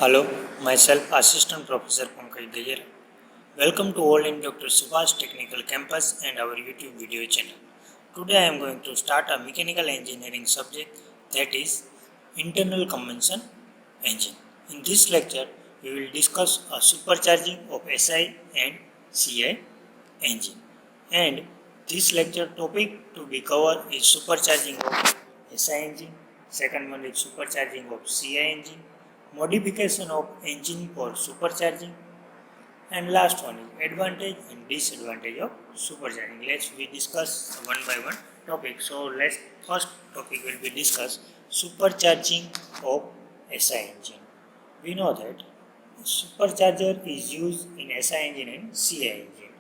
Hello, myself Assistant Professor Pankaj Gayer. Welcome to all in Dr. Subhash Technical Campus and our YouTube video channel. Today I am going to start a mechanical engineering subject, that is internal combustion engine. In this lecture, we will discuss a supercharging of SI and CI engine. And this lecture topic to be covered is supercharging of SI engine. Second one is supercharging of CI engine, modification of engine for supercharging, and last one is advantage and disadvantage of supercharging. Let's we discuss one by one topic. So let's first topic will be discuss supercharging of SI engine. We know that supercharger is used in SI engine and CI engine.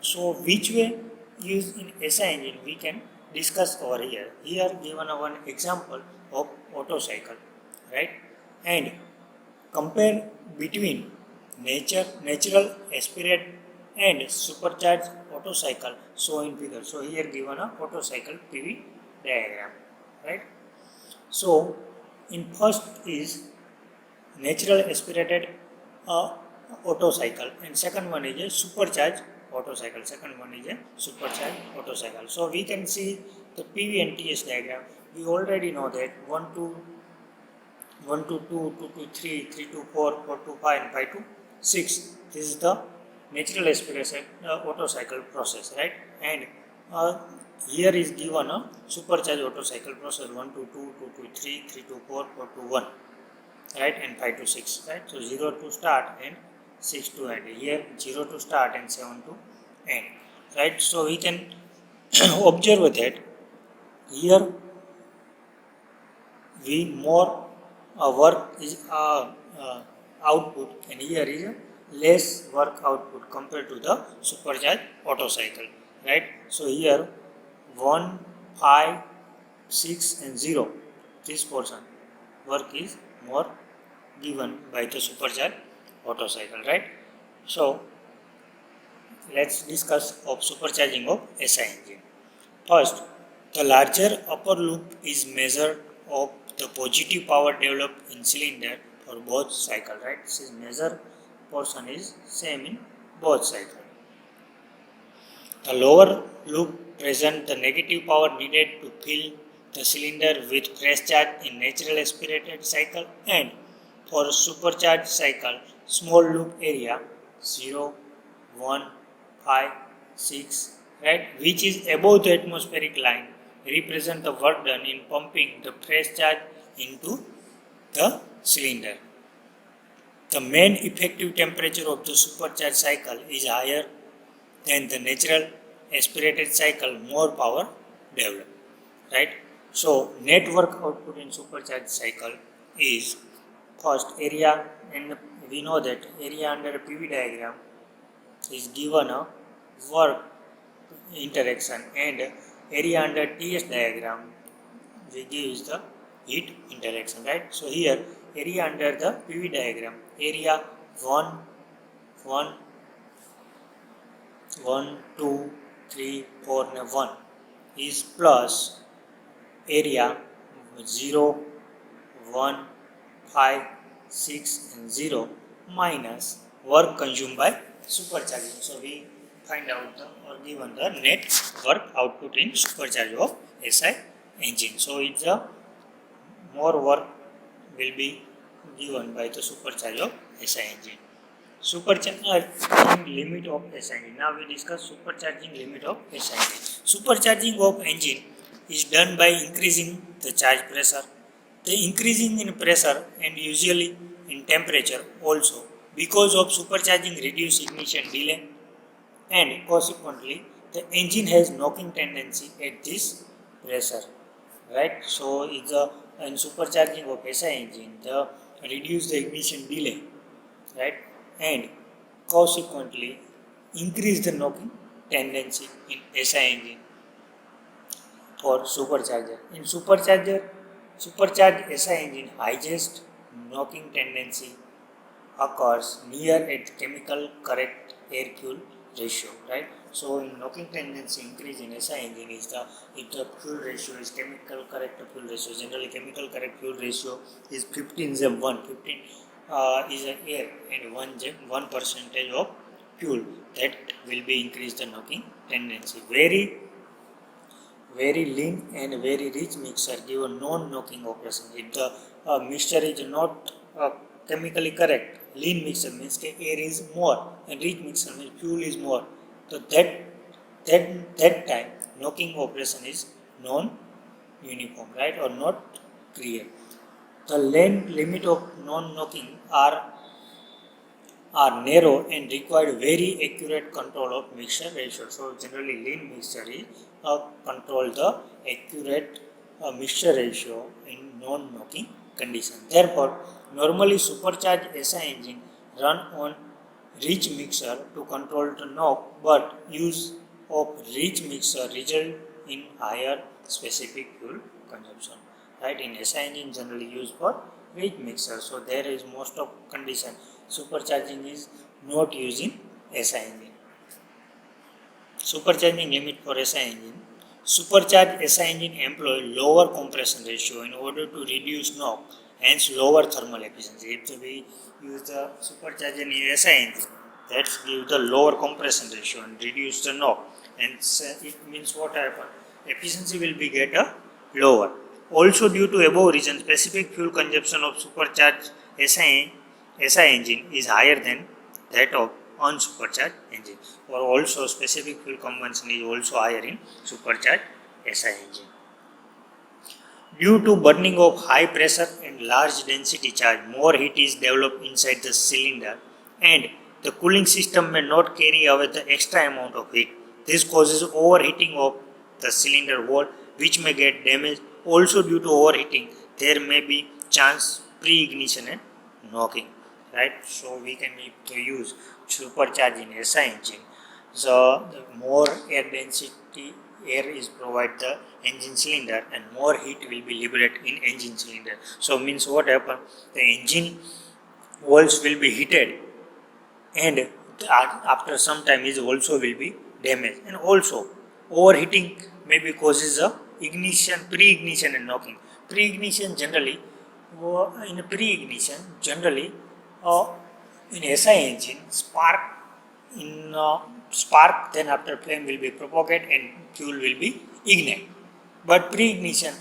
So which way used in SI engine we can discuss over here. Here given one example of Otto cycle, right? And compare between natural aspirated and supercharged Otto cycle shown in figure. So here given a Otto cycle PV diagram, right? So in first is natural aspirated Otto cycle, and second one is a supercharged Otto cycle. Second one is a supercharged Otto cycle. So we can see the PV and TS diagram. We already know that 1 to 2, 2 to 3, 3 to 4, 4 to 5, and 5 to 6. This is the natural aspiration Otto cycle process, right? And here is given a supercharged Otto cycle process 1 to 2, 2 to 3, 3 to 4, 4 to 1, right? And 5 to 6, right? So 0 to start and 6 to end. Here 0 to start and 7 to end, right? So we can observe that here we more work is output, and here is less work output compared to the supercharged Otto cycle, right? So here 1, 5, 6 and 0, this portion work is more given by the supercharged Otto cycle, right? So let's discuss of supercharging of SI engine. First, the larger upper loop is measured of the positive power developed in cylinder for both cycle, right? This measure portion is same in both cycle. The lower loop present the negative power needed to fill the cylinder with fresh charge in natural aspirated cycle, and for supercharged cycle, small loop area 0, 1, 5, 6, right, which is above the atmospheric line, represent the work done in pumping the fresh charge into the cylinder. The main effective temperature of the supercharged cycle is higher than the natural aspirated cycle, more power developed, right? So net work output in supercharged cycle is first area, and we know that area under a PV diagram is given a work interaction, and area under TS diagram we give is the heat interaction, right? So here area under the PV diagram, area 1, 1, 1, 2, 3, 4 and 1 is plus area 0, 1, 5, 6 and 0 minus work consumed by supercharging. So we find out the or given the net work output in supercharge of SI engine. So it's a more work will be given by the supercharge of SI engine. Supercharging limit of SI engine. Now we discuss supercharging limit of SI engine. Supercharging of engine is done by increasing the charge pressure. The increasing in pressure and usually in temperature also, because of supercharging reduce ignition delay, and consequently the engine has knocking tendency at this pressure, right? So it's in supercharging of SI engine the reduce the ignition delay, right, and consequently increase the knocking tendency in SI engine for supercharger. In supercharged SI engine, highest knocking tendency occurs near at chemical correct air fuel ratio, right? So in knocking tendency increase in SI engine is the if the fuel ratio is chemical correct fuel ratio. Generally chemical correct fuel ratio is 15:1. 15 is a air and 1 percentage of fuel. That will be increase the knocking tendency. Very lean and very rich mixture give a non-knocking operation. If the mixture is not chemically correct, lean mixture means that air is more and rich mixture means fuel is more. So that time knocking operation is non-uniform, right, or not create. The length limit of non-knocking are narrow and require very accurate control of mixture ratio. So generally lean mixture is control the accurate mixture ratio in non-knocking condition. Therefore, normally supercharged SI engine run on rich mixture to control the knock, but use of rich mixture result in higher specific fuel consumption. Right, in SI engine generally used for rich mixture. So there is most of condition supercharging is not used in SI engine. Supercharging limit for SI engine. Supercharged SI engine employ lower compression ratio in order to reduce knock, hence lower thermal efficiency. If we use the supercharging in SI engine, that gives the lower compression ratio and reduce the knock. And it means what happen? Efficiency will be get lower. Also due to above reason, specific fuel consumption of supercharged SI engine is higher than that of unsupercharged engine, or also specific fuel consumption is also higher in supercharged SI engine. Due to burning of high pressure and large density charge, more heat is developed inside the cylinder and the cooling system may not carry away the extra amount of heat. This causes overheating of the cylinder wall, which may get damaged. Also due to overheating, there may be chance pre-ignition and knocking. Right, so we can use supercharging SI engine. So the more air density air is provide the engine cylinder and more heat will be liberated in engine cylinder. So means what happen? The engine walls will be heated and after some time is also will be damaged, and also overheating maybe causes a ignition, pre-ignition and knocking. Pre-ignition generally in pre-ignition generally in SI engine spark, then after flame will be propagate and fuel will be ignite. But pre-ignition,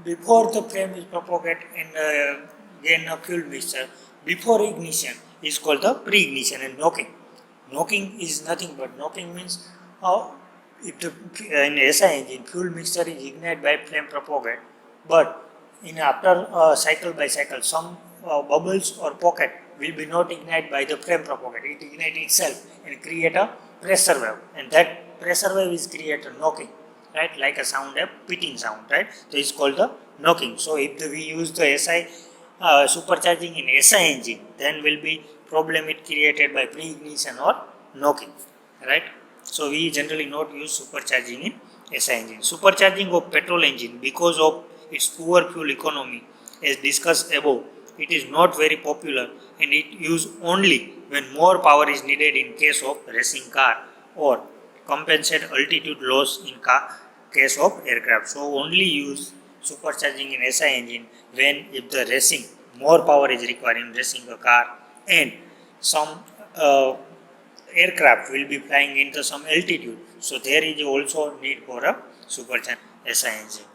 before the flame is propagate and gain a fuel mixture, before ignition is called the pre-ignition and knocking. Knocking is nothing but knocking means if the in SI engine fuel mixture is ignited by flame propagate, but in after cycle by cycle some bubbles or pocket will be not ignited by the flame propagate. It ignites itself and create a pressure wave, and that pressure wave is create a knocking, right, like a sound, a pitting sound, right. So it's called the knocking. So if we use the SI supercharging in SI engine, then will be problem it created by pre-ignition or knocking, right. So we generally not use supercharging in SI engine. Supercharging of petrol engine, because of its poor fuel economy, as discussed above, it is not very popular and it used only when more power is needed in case of racing car or compensate altitude loss in case of aircraft. So only use supercharging in SI engine when if the racing more power is required in racing a car and some aircraft will be flying into some altitude. So there is also need for a supercharged SI engine.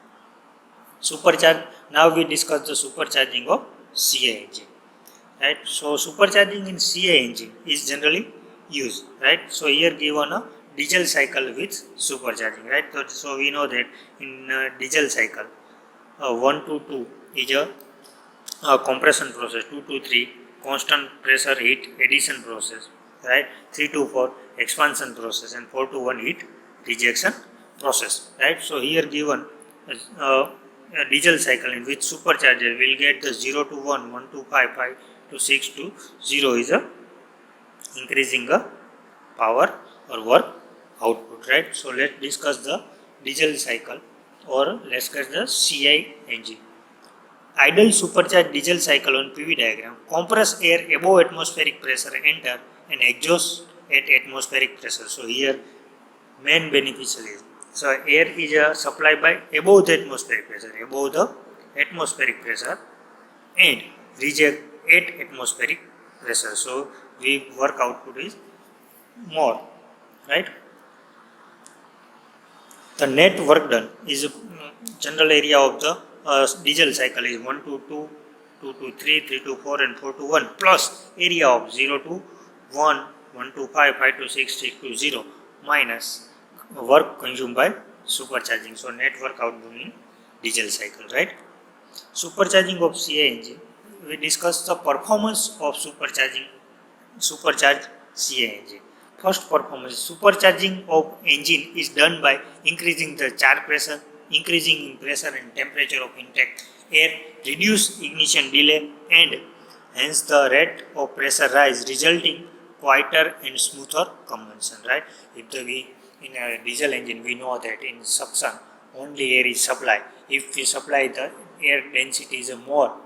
Supercharge. Now we discuss the supercharging of CI engine. Right. So supercharging in CI engine is generally used. Right. So here given a diesel cycle with supercharging. Right. So we know that in diesel cycle 1 to 2 is a compression process, 2 to 3 constant pressure heat addition process, right, 3 to 4 expansion process, and 4 to 1 heat rejection process, right. So here given a diesel cycle in which supercharger will get the 0 to 1, 1 to 5, 5 to 6 to 0 is a increasing the power or work output, right. So let's discuss the diesel cycle, or let's get the CI engine. Ideal supercharged diesel cycle on PV diagram. Compressed air above atmospheric pressure enter an exhaust at atmospheric pressure. So here main beneficial is, so air is supplied by above the atmospheric pressure and reject at atmospheric pressure. So we work output is more, right? The net work done is general area of the diesel cycle is 1 to 2, 2 to 3, 3 to 4 and 4 to 1 plus area of 0 to 1, 1 to 5, 5 to 6, 6 to 0 minus work consumed by supercharging. So net work output in diesel cycle, right? Supercharging of CI engine. We discussed the performance of supercharged CI engine. First performance, supercharging of engine is done by increasing the charge pressure, increasing in pressure and temperature of intake air, reduce ignition delay and hence the rate of pressure rise, resulting quieter and smoother combustion, right? If in a diesel engine we know that in suction only air is supplied. If we supply the air density is more,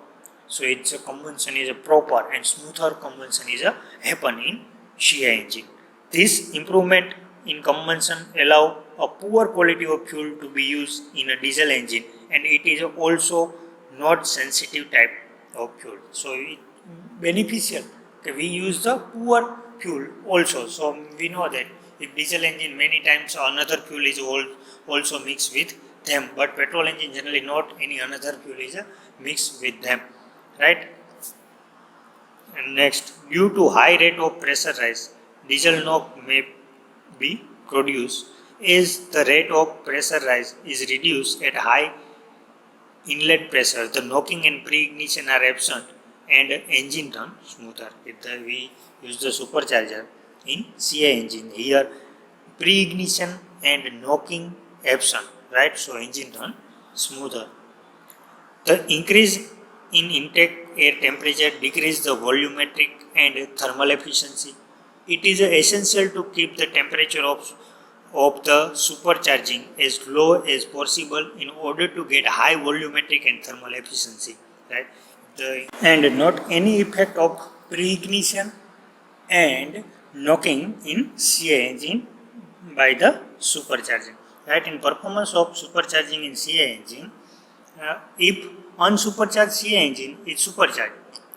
so its combustion is proper and smoother combustion is happen in CI engine. This improvement in combustion allow a poor quality of fuel to be used in a diesel engine, and it is also not sensitive type of fuel. So it beneficial. Okay, we use the poor fuel also. So we know that if diesel engine many times another fuel is also mixed with them, but petrol engine generally not any another fuel is mixed with them, right? And next, due to high rate of pressure rise, diesel knock may be produced as the rate of pressure rise is reduced at high inlet pressure. The knocking and pre-ignition are absent and engine run smoother. We use the supercharger in CI engine. Here pre-ignition and knocking absent, right? So engine run smoother. The increase in intake air temperature decrease the volumetric and thermal efficiency. It is essential to keep the temperature of the supercharging as low as possible in order to get high volumetric and thermal efficiency, right? And not any effect of pre-ignition and knocking in CI engine by the supercharging, right? In performance of supercharging in CI engine, if unsupercharged CI engine is supercharged,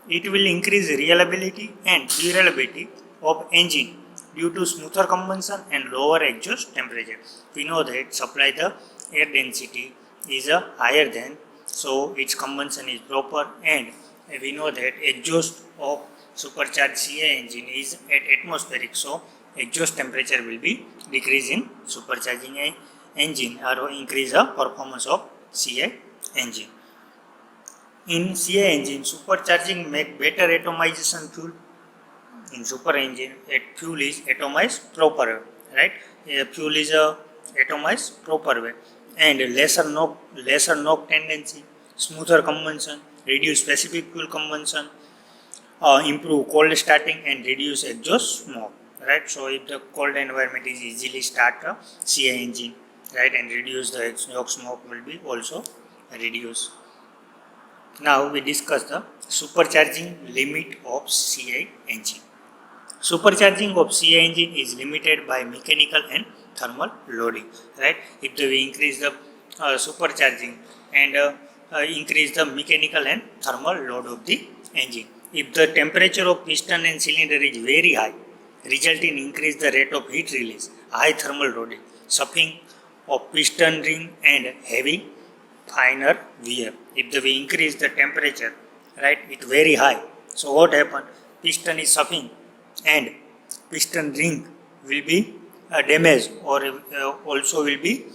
it will increase reliability and durability of engine due to smoother combustion and lower exhaust temperature. We know that supply the air density is higher than, so its combustion is proper, and we know that exhaust of supercharged CI engine is at atmospheric, so exhaust temperature will be decreased in supercharging engine or increase the performance of CI engine. In CI engine, supercharging make better atomization fuel. In super engine, fuel is atomized proper, right? Fuel is atomized proper way, and lesser knock tendency, smoother combustion, reduce specific fuel combustion, improve cold starting and reduce exhaust smoke, right? So if the cold environment is easily start a CI engine, right, and reduce the exhaust smoke will be also reduced. Now we discuss the supercharging limit of CI engine. Supercharging of CI engine is limited by mechanical and thermal loading, right? If we increase the supercharging and increase the mechanical and thermal load of the engine. If the temperature of piston and cylinder is very high, result in increase the rate of heat release, high thermal loading, suffering of piston ring and heavy finer wear. If we increase the temperature, right, it very high. So what happen? Piston is suffering and piston ring will be damaged or also will be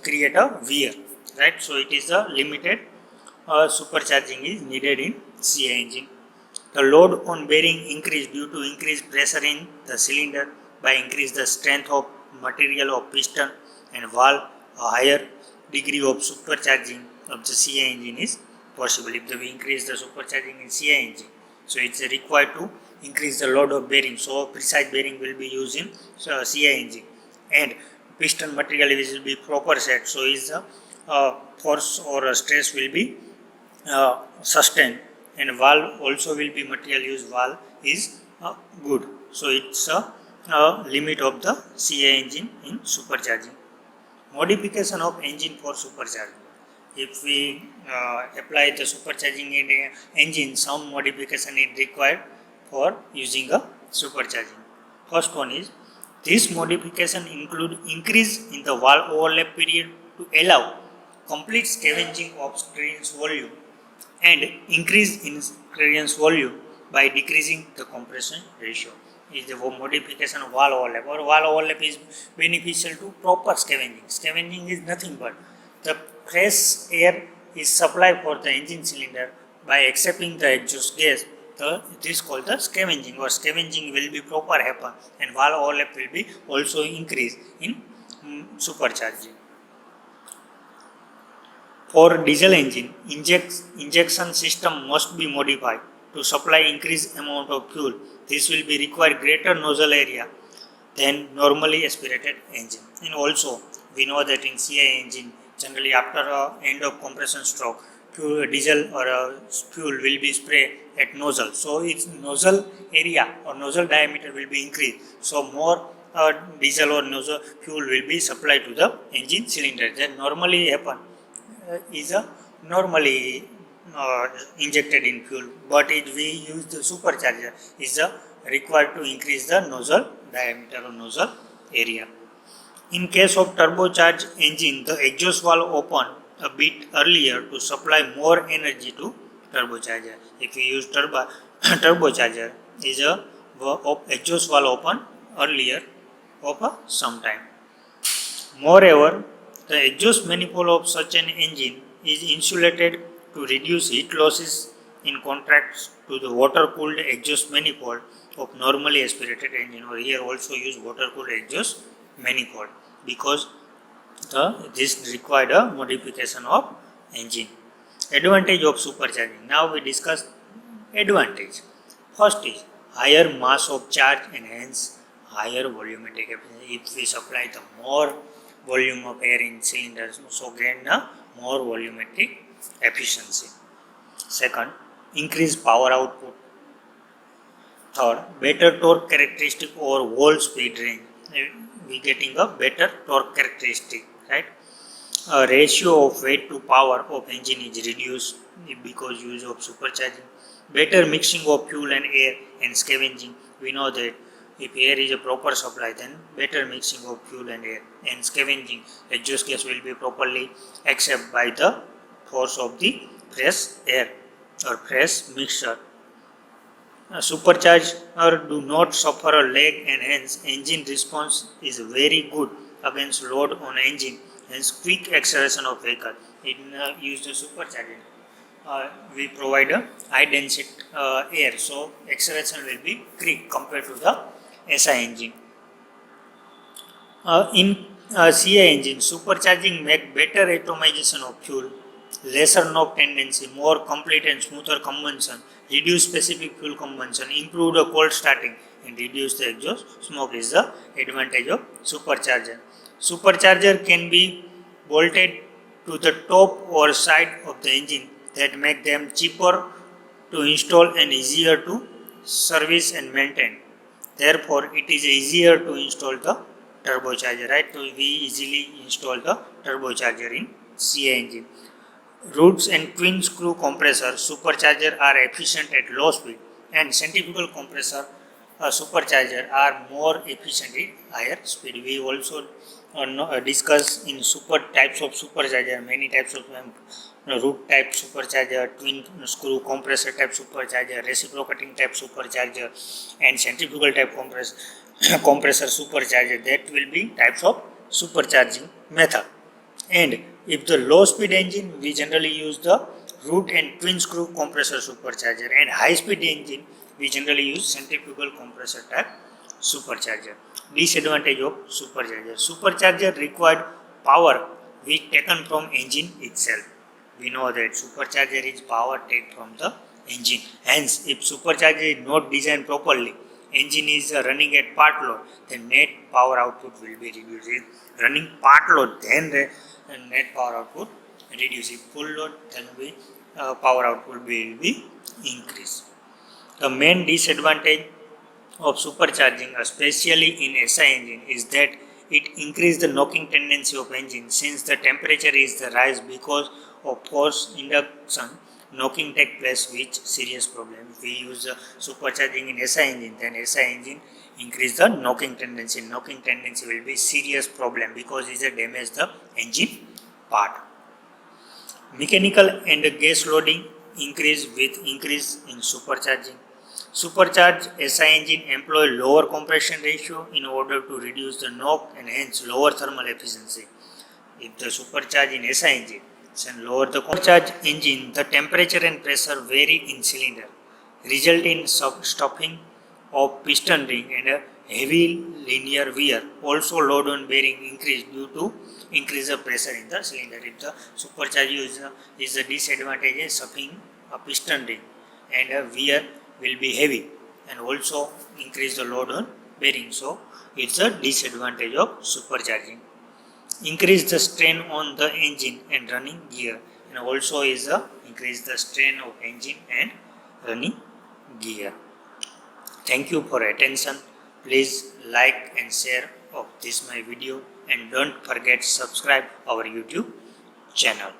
create a wear, right? So it is a limited supercharging is needed in CI engine. The load on bearing increase due to increased pressure in the cylinder by increase the strength of material of piston and valve. A higher degree of supercharging of the CI engine is possible. If we increase the supercharging in CI engine, so it's required to increase the load of bearing. So precise bearing will be used in CI engine, and piston material will be proper set. So is the force or stress will be sustained, and valve also will be material used. Valve is good. So it's limit of the CI engine in supercharging. Modification of engine for supercharging. If we apply the supercharging in a engine, some modification is required for using a supercharging. First one is, this modification include increase in the valve overlap period to allow complete scavenging of screen's volume and increase in screen's volume by decreasing the compression ratio. Is the modification of valve overlap, or valve overlap is beneficial to proper scavenging. Scavenging is nothing but the fresh air is supplied for the engine cylinder by accepting the exhaust gas. It is called the scavenging, or scavenging will be proper happen, and valve overlap will be also increase in supercharging. For diesel engine, injection system must be modified to supply increased amount of fuel. This will be require greater nozzle area than normally aspirated engine. And also, we know that in CI engine, generally after end of compression stroke, diesel or fuel will be sprayed at nozzle. So its nozzle area or nozzle diameter will be increased. So more diesel or nozzle fuel will be supplied to the engine cylinder. That normally happen is a normally injected in fuel, but if we use the supercharger, is required to increase the nozzle diameter or nozzle area. In case of turbocharged engine, the exhaust valve open a bit earlier to supply more energy to turbocharger. If we use turbocharger, is a exhaust valve open earlier of some time. Moreover, the exhaust manifold of such an engine is insulated to reduce heat losses in contrast to the water-cooled exhaust manifold of normally aspirated engine, or here also use water-cooled exhaust manifold, because this required a modification of engine. Advantage of supercharging. Now we discuss advantage. First is higher mass of charge and hence higher volumetric efficiency. If we supply the more volume of air in cylinders, so gain a more volumetric efficiency. Second, increased power output. Third, better torque characteristic over whole speed range. We getting a better torque characteristic, right? A ratio of weight to power of engine is reduced because use of supercharging. Better mixing of fuel and air and scavenging. We know that if air is a proper supply, then better mixing of fuel and air and scavenging, exhaust gas will be properly accepted by the force of the fresh air or fresh mixture. Supercharger do not suffer a lag, and hence engine response is very good against load on engine, hence quick acceleration of vehicle. In use the supercharger, we provide a high density air, so acceleration will be quick compared to the SI engine. In CI engine, supercharging make better atomization of fuel, lesser knock tendency, more complete and smoother combustion, reduce specific fuel combustion, improve the cold starting, and reduce the exhaust smoke is the advantage of supercharger. Supercharger can be bolted to the top or side of the engine, that make them cheaper to install and easier to service and maintain. Therefore, it is easier to install the turbocharger, right? So we easily install the turbocharger in CI engine. Roots and twin screw compressor supercharger are efficient at low speed, and centrifugal compressor supercharger are more efficient at higher speed. We also discuss in types of supercharger, many types of root type supercharger, twin screw compressor type supercharger, reciprocating type supercharger, and centrifugal type compressor supercharger. That will be types of supercharging method. And if the low speed engine, we generally use the root and twin screw compressor supercharger, and high speed engine we generally use centrifugal compressor type supercharger. Disadvantage of supercharger. Supercharger required power which taken from engine itself. We know that supercharger is power taken from the engine. Hence, if supercharger is not designed properly, engine is running at part load, then net power output will be reduced. If running part load, then net power output reduced. If full load, then power output will be increased. The main disadvantage of supercharging, especially in SI engine, is that it increases the knocking tendency of engine since the temperature is the rise because of force induction. Knocking take place, which serious problem. If we use supercharging in SI engine, then SI engine increase the knocking tendency. Knocking tendency will be serious problem because it damage the engine part. Mechanical and gas loading increase with increase in supercharging. Supercharged SI engine employ lower compression ratio in order to reduce the knock and hence lower thermal efficiency. If the supercharged in SI engine and lower the supercharged engine, the temperature and pressure vary in cylinder, result in stopping of piston ring and a heavy linear wear. Also load on bearing increase due to increase of pressure in the cylinder. If the supercharge is a disadvantage, stopping a piston ring and a wear will be heavy and also increase the load on bearing. So it's a disadvantage of supercharging. Increase the strain on the engine and running gear, and also is a increase the strain of engine and running gear. Thank you for attention. Please like and share of this my video and don't forget subscribe our YouTube channel.